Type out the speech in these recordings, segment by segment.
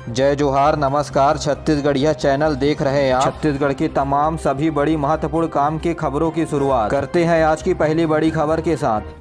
जय जोहार, नमस्कार। छत्तीसगढ़िया चैनल देख रहे हैं आप। छत्तीसगढ़ की तमाम सभी बड़ी महत्वपूर्ण काम की खबरों की शुरुआत करते हैं आज की पहली बड़ी खबर के साथ।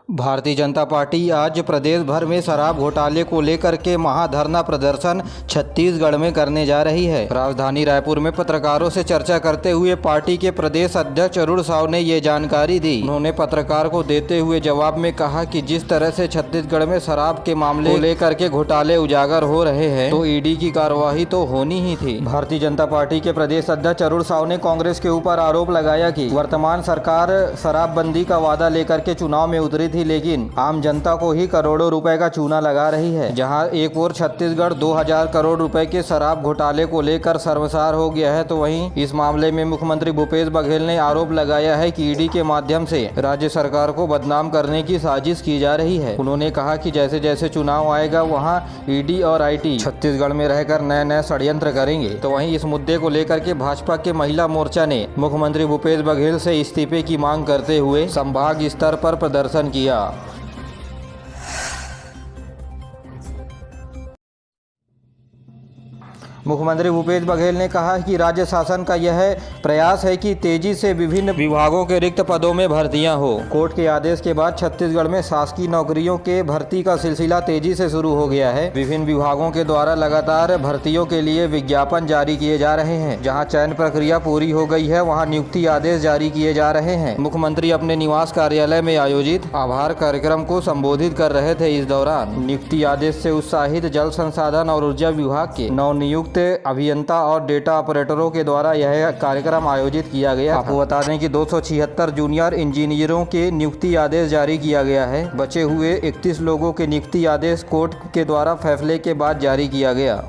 भारतीय जनता पार्टी आज प्रदेश भर में शराब घोटाले को लेकर के महाधरना प्रदर्शन छत्तीसगढ़ में करने जा रही है। राजधानी रायपुर में पत्रकारों से चर्चा करते हुए पार्टी के प्रदेश अध्यक्ष अरुण साव ने ये जानकारी दी। उन्होंने पत्रकार को देते हुए जवाब में कहा कि जिस तरह से छत्तीसगढ़ में शराब के मामले को लेकर के घोटाले उजागर हो रहे हैं तो ईडी की कार्यवाही तो होनी ही थी। भारतीय जनता पार्टी के प्रदेश अध्यक्ष अरुण साव ने कांग्रेस के ऊपर आरोप लगाया कि वर्तमान सरकार शराबबंदी का वादा लेकर के चुनाव में उतरी थी, लेकिन आम जनता को ही करोड़ों रुपए का चूना लगा रही है। जहां एक ओर छत्तीसगढ़ 2000 करोड़ रुपए के शराब घोटाले को लेकर शर्मसार हो गया है, तो वहीं इस मामले में मुख्यमंत्री भूपेश बघेल ने आरोप लगाया है कि ईडी के माध्यम से राज्य सरकार को बदनाम करने की साजिश की जा रही है। उन्होंने कहा कि जैसे जैसे चुनाव आएगा वहाँ ईडी और आईटी छत्तीसगढ़ में रहकर नए नए षड्यंत्र करेंगे। तो वहीं इस मुद्दे को लेकर के भाजपा के महिला मोर्चा ने मुख्यमंत्री भूपेश बघेल से इस्तीफे की मांग करते हुए संभाग स्तर पर प्रदर्शन किया। मुख्यमंत्री भूपेश बघेल ने कहा कि राज्य शासन का यह प्रयास है कि तेजी से विभिन्न विभागों के रिक्त पदों में भर्तियां हो। कोर्ट के आदेश के बाद छत्तीसगढ़ में शासकीय नौकरियों के भर्ती का सिलसिला तेजी से शुरू हो गया है। विभिन्न विभागों के द्वारा लगातार भर्तियों के लिए विज्ञापन जारी किए जा रहे हैं। जहां चयन प्रक्रिया पूरी हो गई है वहां नियुक्ति आदेश जारी किए जा रहे हैं। मुख्यमंत्री अपने निवास कार्यालय में आयोजित आभार कार्यक्रम को संबोधित कर रहे थे। इस दौरान नियुक्ति आदेश से उत्साहित जल संसाधन और ऊर्जा विभाग के नवनियुक्त अभियंता और डेटा ऑपरेटरों के द्वारा यह कार्यक्रम आयोजित किया गया। आपको बता दें कि 276 जूनियर इंजीनियरों के नियुक्ति आदेश जारी किया गया है। बचे हुए 31 लोगों के नियुक्ति आदेश कोर्ट के द्वारा फैसले के बाद जारी किया गया।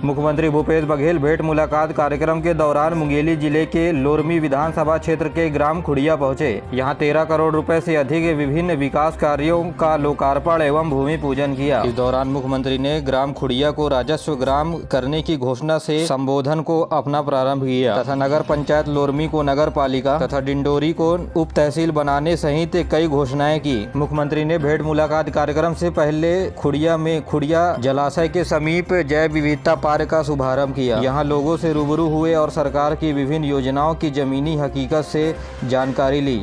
मुख्यमंत्री भूपेश बघेल भेंट मुलाकात कार्यक्रम के दौरान मुंगेली जिले के लोरमी विधानसभा क्षेत्र के ग्राम खुड़िया पहुंचे। यहां 13 करोड़ रुपए से अधिक विभिन्न विकास कार्यों का लोकार्पण एवं भूमि पूजन किया। इस दौरान मुख्यमंत्री ने ग्राम खुड़िया को राजस्व ग्राम करने की घोषणा से संबोधन को अपना प्रारंभ किया तथा नगर पंचायत लोरमी को नगर पालिका तथा डिंडोरी को उप तहसील बनाने सहित कई घोषणाएं की। मुख्यमंत्री ने भेंट मुलाकात कार्यक्रम से पहले खुड़िया में खुड़िया जलाशय के समीप जैव विविधता पार्क का शुभारंभ किया। यहां लोगों से रूबरू हुए और सरकार की विभिन्न योजनाओं की जमीनी हकीकत से जानकारी ली।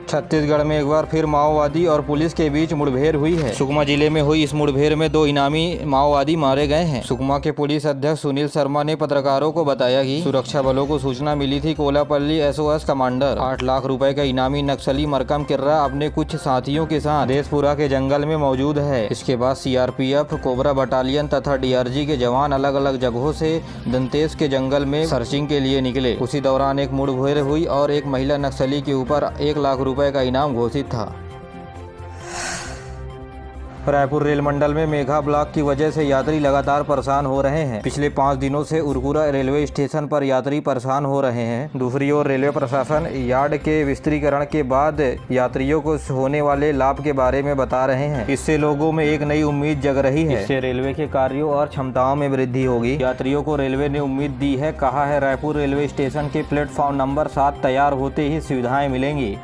छत्तीसगढ़ में एक बार फिर माओवादी और पुलिस के बीच मुठभेड़ हुई है। सुकमा जिले में हुई इस मुठभेड़ में 2 इनामी माओवादी मारे गए हैं। सुकमा के पुलिस अध्यक्ष सुनील शर्मा ने पत्रकारों को बताया कि सुरक्षा बलों को सूचना मिली थी। कोलापल्ली एसओएस कमांडर 8 लाख रुपए का इनामी नक्सली मरकम किर्रा अपने कुछ साथियों के साथ देशपुरा के जंगल में मौजूद है। इसके बाद सीआरपीएफ, कोबरा बटालियन तथा डीआरजी के जवान अलग अलग जगहों से दंतेश के जंगल में सर्चिंग के लिए निकले। उसी दौरान एक मुठभेड़ हुई और एक महिला नक्सली के ऊपर 1 लाख रुपए का इनाम घोषित था। रायपुर रेल मंडल में मेघा ब्लॉक की वजह से यात्री लगातार परेशान हो रहे हैं। पिछले 5 दिनों से उरकुरा रेलवे स्टेशन पर यात्री परेशान हो रहे हैं। दूसरी ओर रेलवे प्रशासन यार्ड के विस्तारीकरण के बाद यात्रियों को होने वाले लाभ के बारे में बता रहे हैं। इससे लोगों में एक नई उम्मीद जग रही है। इससे रेलवे के कार्यों और क्षमताओं में वृद्धि होगी। यात्रियों को रेलवे ने उम्मीद दी है। कहा है रायपुर रेलवे स्टेशन के प्लेटफॉर्म नंबर 7 तैयार होते ही सुविधाएं मिलेंगी।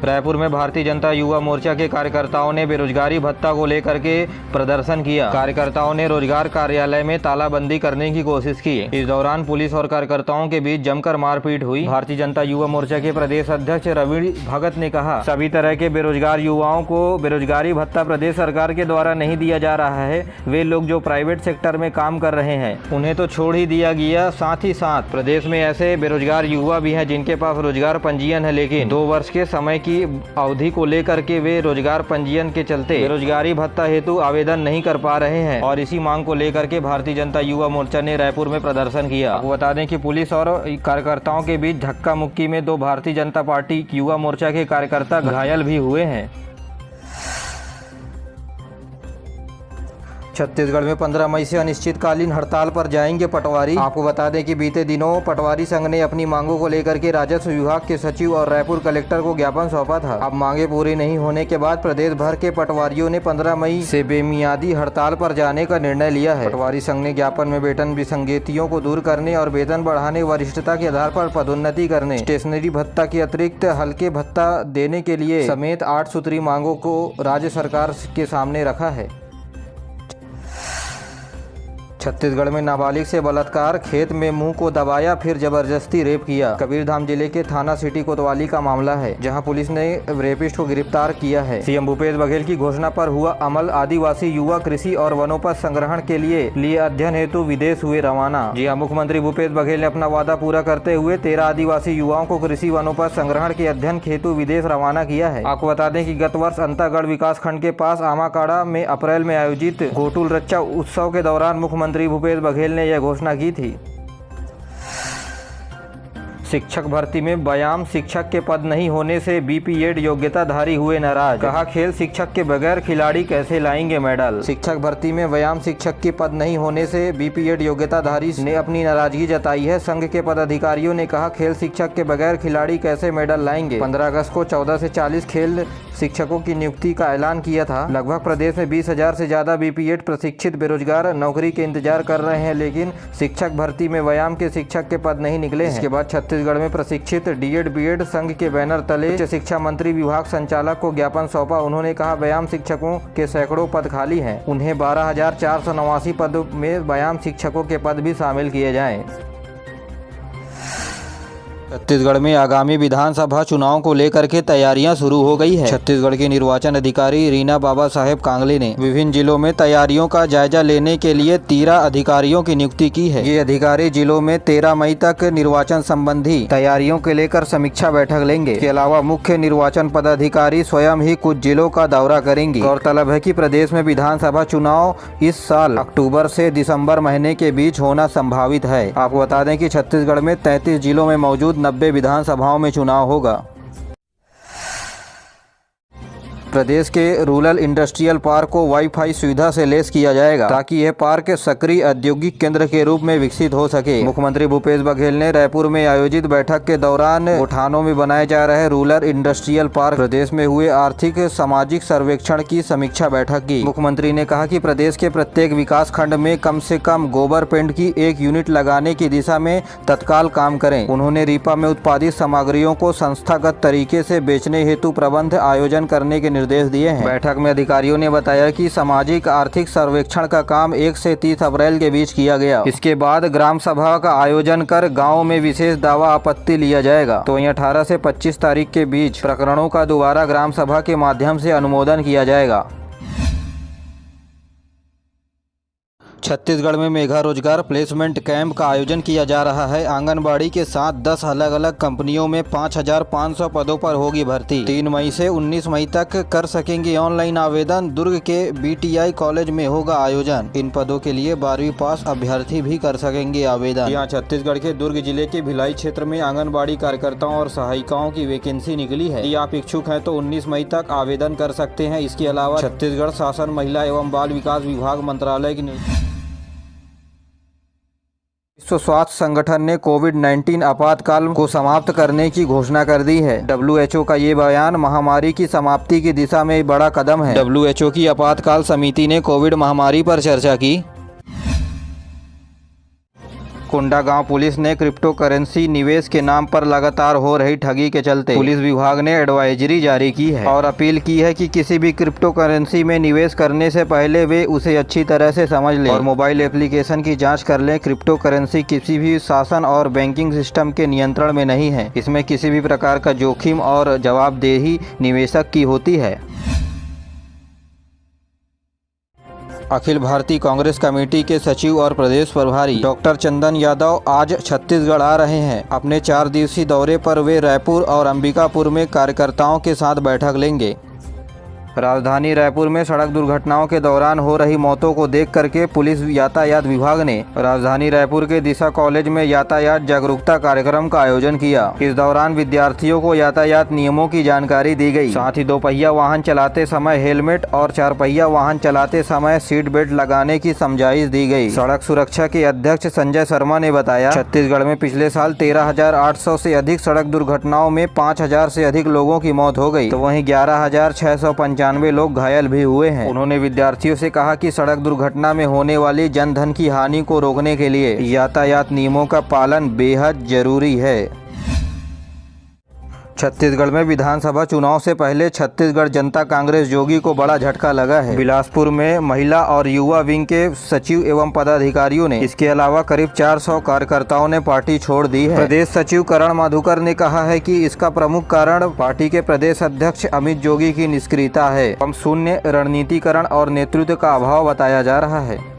रायपुर में भारतीय जनता युवा मोर्चा के कार्यकर्ताओं ने बेरोजगारी भत्ता को लेकर के प्रदर्शन किया। कार्यकर्ताओं ने रोजगार कार्यालय में तालाबंदी करने की कोशिश की। इस दौरान पुलिस और कार्यकर्ताओं के बीच जमकर मारपीट हुई। भारतीय जनता युवा मोर्चा के प्रदेश अध्यक्ष रवि भगत ने कहा, सभी तरह के बेरोजगार युवाओं को बेरोजगारी भत्ता प्रदेश सरकार के द्वारा नहीं दिया जा रहा है। वे लोग जो प्राइवेट सेक्टर में काम कर रहे हैं उन्हें तो छोड़ ही दिया गया। साथ ही साथ प्रदेश में ऐसे बेरोजगार युवा भी हैं जिनके पास रोजगार पंजीयन है, लेकिन 2 वर्ष के समय की अवधि को लेकर के वे रोजगार पंजीयन के चलते बेरोजगारी भत्ता हेतु आवेदन नहीं कर पा रहे हैं। और इसी मांग को लेकर के भारतीय जनता युवा मोर्चा ने रायपुर में प्रदर्शन किया। आपको बता दें कि पुलिस और कार्यकर्ताओं के बीच धक्का मुक्की में 2 भारतीय जनता पार्टी युवा मोर्चा के कार्यकर्ता घायल भी हुए हैं। छत्तीसगढ़ में 15 मई से अनिश्चितकालीन हड़ताल पर जाएंगे पटवारी। आपको बता दें कि बीते दिनों पटवारी संघ ने अपनी मांगों को लेकर के राजस्व विभाग के सचिव और रायपुर कलेक्टर को ज्ञापन सौंपा था। अब मांगे पूरी नहीं होने के बाद प्रदेश भर के पटवारियों ने 15 मई से बेमियादी हड़ताल पर जाने का निर्णय लिया है। पटवारी संघ ने ज्ञापन में वेतन विसंगतियों को दूर करने और वेतन बढ़ाने, वरिष्ठता के आधार पर पदोन्नति करने, स्टेशनरी भत्ता के अतिरिक्त हल्के भत्ता देने के लिए समेत 8 सूत्री मांगों को राज्य सरकार के सामने रखा है। छत्तीसगढ़ में नाबालिग से बलात्कार, खेत में मुंह को दबाया फिर जबरदस्ती रेप किया। कबीरधाम जिले के थाना सिटी कोतवाली का मामला है, जहां पुलिस ने रेपिस्ट को गिरफ्तार किया है। सीएम भूपेश बघेल की घोषणा पर हुआ अमल। आदिवासी युवा कृषि और वनोपज संग्रहण के लिए अध्ययन हेतु विदेश हुए रवाना। जी हां, मुख्यमंत्री भूपेश बघेल ने अपना वादा पूरा करते हुए 13 आदिवासी युवाओं को कृषि वनोपज संग्रहण के अध्ययन हेतु विदेश रवाना किया है। आपको बता दें कि गत वर्ष अंतागढ़ विकास खंड के पास आमाकाड़ा में अप्रैल में आयोजित घोटुल रच्चा उत्सव के दौरान मुख्यमंत्री भूपेश बघेल ने यह घोषणा की थी। शिक्षक भर्ती में व्यायाम शिक्षक के पद नहीं होने से बीपीएड योग्यताधारी हुए नाराज। कहा, खेल शिक्षक के बगैर खिलाड़ी कैसे लाएंगे मेडल। शिक्षक भर्ती में व्यायाम शिक्षक के पद नहीं होने से बीपीएड योग्यताधारी ने अपनी नाराजगी जताई है। संघ के पदाधिकारियों ने कहा, खेल शिक्षक के बगैर खिलाड़ी कैसे मेडल लाएंगे। 15 अगस्त को 14 से 40 खेल शिक्षकों की नियुक्ति का ऐलान किया था। लगभग प्रदेश में 20,000 से ज्यादा बीपीएड प्रशिक्षित बेरोजगार नौकरी के इंतजार कर रहे हैं, लेकिन शिक्षक भर्ती में व्यायाम के शिक्षक के पद नहीं निकले हैं। इसके बाद छत्तीसगढ़ में प्रशिक्षित डीएड बीएड संघ के बैनर तले उच्च शिक्षा मंत्री विभाग संचालक को ज्ञापन सौंपा। उन्होंने कहा, व्यायाम शिक्षकों के सैकड़ों पद खाली हैं, उन्हें 12,489 पद में व्यायाम शिक्षकों के पद भी शामिल किए जाएं। छत्तीसगढ़ में आगामी विधानसभा चुनाव को लेकर के तैयारियां शुरू हो गई है। छत्तीसगढ़ के निर्वाचन अधिकारी रीना बाबा साहेब कांगले ने विभिन्न जिलों में तैयारियों का जायजा लेने के लिए 13 अधिकारियों की नियुक्ति की है। ये अधिकारी जिलों में 13 मई तक निर्वाचन संबंधी तैयारियों के लेकर समीक्षा बैठक लेंगे। इसके अलावा मुख्य निर्वाचन पदाधिकारी स्वयं ही कुछ जिलों का दौरा करेंगे। गौरतलब है कि प्रदेश में विधानसभा चुनाव इस साल अक्टूबर से दिसंबर महीने के बीच होना संभावित है। आपको बता दें कि छत्तीसगढ़ में 33 जिलों में मौजूद 90 विधानसभाओं में चुनाव होगा। प्रदेश के रूरल इंडस्ट्रियल पार्क को वाईफाई सुविधा से लैस किया जाएगा, ताकि यह पार्क सक्रिय औद्योगिक केंद्र के रूप में विकसित हो सके। मुख्यमंत्री भूपेश बघेल ने रायपुर में आयोजित बैठक के दौरान गोठानों में बनाए जा रहे रूरल इंडस्ट्रियल पार्क प्रदेश में हुए आर्थिक सामाजिक सर्वेक्षण की समीक्षा बैठक की। मुख्यमंत्री ने कहा कि प्रदेश के प्रत्येक विकास खंड में कम से कम गोबर पेंट की 1 यूनिट लगाने की दिशा में तत्काल काम करें। उन्होंने रीपा में उत्पादित सामग्रियों को संस्थागत तरीके से बेचने हेतु प्रबंध आयोजन करने के निर्देश दिए हैं। बैठक में अधिकारियों ने बताया कि सामाजिक आर्थिक सर्वेक्षण का काम 1 से 30 अप्रैल के बीच किया गया। इसके बाद ग्राम सभा का आयोजन कर गाँव में विशेष दावा आपत्ति लिया जाएगा। तो 18 से 25 तारीख के बीच प्रकरणों का दोबारा ग्राम सभा के माध्यम से अनुमोदन किया जाएगा। छत्तीसगढ़ में मेगा रोजगार प्लेसमेंट कैंप का आयोजन किया जा रहा है। आंगनबाड़ी के साथ 10 अलग अलग कंपनियों में 5,500 पदों पर होगी भर्ती। 3 मई से 19 मई तक कर सकेंगे ऑनलाइन आवेदन। दुर्ग के बीटीआई कॉलेज में होगा आयोजन। इन पदों के लिए 12वीं पास अभ्यर्थी भी कर सकेंगे आवेदन। यहाँ छत्तीसगढ़ के दुर्ग जिले के भिलाई क्षेत्र में आंगनबाड़ी कार्यकर्ताओं और सहायिकाओं की वैकेंसी निकली है। यदि आप इच्छुक हैं तो 19 मई तक आवेदन कर सकते हैं। इसके अलावा छत्तीसगढ़ शासन महिला एवं बाल विकास विभाग मंत्रालय की विश्व स्वास्थ्य संगठन ने कोविड-19 आपातकाल को समाप्त करने की घोषणा कर दी है। WHO का ये बयान महामारी की समाप्ति की दिशा में बड़ा कदम है। WHO की आपातकाल समिति ने कोविड महामारी पर चर्चा की। कोंडागांव पुलिस ने क्रिप्टो करेंसी निवेश के नाम पर लगातार हो रही ठगी के चलते पुलिस विभाग ने एडवाइजरी जारी की है और अपील की है कि किसी भी क्रिप्टो करेंसी में निवेश करने से पहले वे उसे अच्छी तरह से समझ लें और मोबाइल एप्लीकेशन की जांच कर लें। क्रिप्टो करेंसी किसी भी शासन और बैंकिंग सिस्टम के नियंत्रण में नहीं है। इसमें किसी भी प्रकार का जोखिम और जवाबदेही निवेशक की होती है। अखिल भारतीय कांग्रेस कमेटी के सचिव और प्रदेश प्रभारी डॉक्टर चंदन यादव आज छत्तीसगढ़ आ रहे हैं। अपने 4 दिवसीय दौरे पर वे रायपुर और अंबिकापुर में कार्यकर्ताओं के साथ बैठक लेंगे। राजधानी रायपुर में सड़क दुर्घटनाओं के दौरान हो रही मौतों को देख करके पुलिस यातायात विभाग ने राजधानी रायपुर के दिशा कॉलेज में यातायात जागरूकता कार्यक्रम का आयोजन किया। इस दौरान विद्यार्थियों को यातायात नियमों की जानकारी दी गई। साथ ही 2 पहिया वाहन चलाते समय हेलमेट और 4 पहिया वाहन चलाते समय सीट बेल्ट लगाने की समझाइश दी गई। सड़क सुरक्षा के अध्यक्ष संजय शर्मा ने बताया, छत्तीसगढ़ में पिछले साल 13,800 से अधिक सड़क दुर्घटनाओं में 5,000 से अधिक लोगों की मौत हो गई, तो वहीं 11,695 लोग घायल भी हुए हैं। उन्होंने विद्यार्थियों से कहा कि सड़क दुर्घटना में होने वाली जन धन की हानि को रोकने के लिए यातायात नियमों का पालन बेहद जरूरी है। छत्तीसगढ़ में विधानसभा चुनाव से पहले छत्तीसगढ़ जनता कांग्रेस जोगी को बड़ा झटका लगा है। बिलासपुर में महिला और युवा विंग के सचिव एवं पदाधिकारियों ने, इसके अलावा करीब 400 कार्यकर्ताओं ने पार्टी छोड़ दी है। प्रदेश सचिव करण माधुकर ने कहा है कि इसका प्रमुख कारण पार्टी के प्रदेश अध्यक्ष अमित जोगी की निष्क्रियता है एवं शून्य रणनीतिकरण और नेतृत्व का अभाव बताया जा रहा है।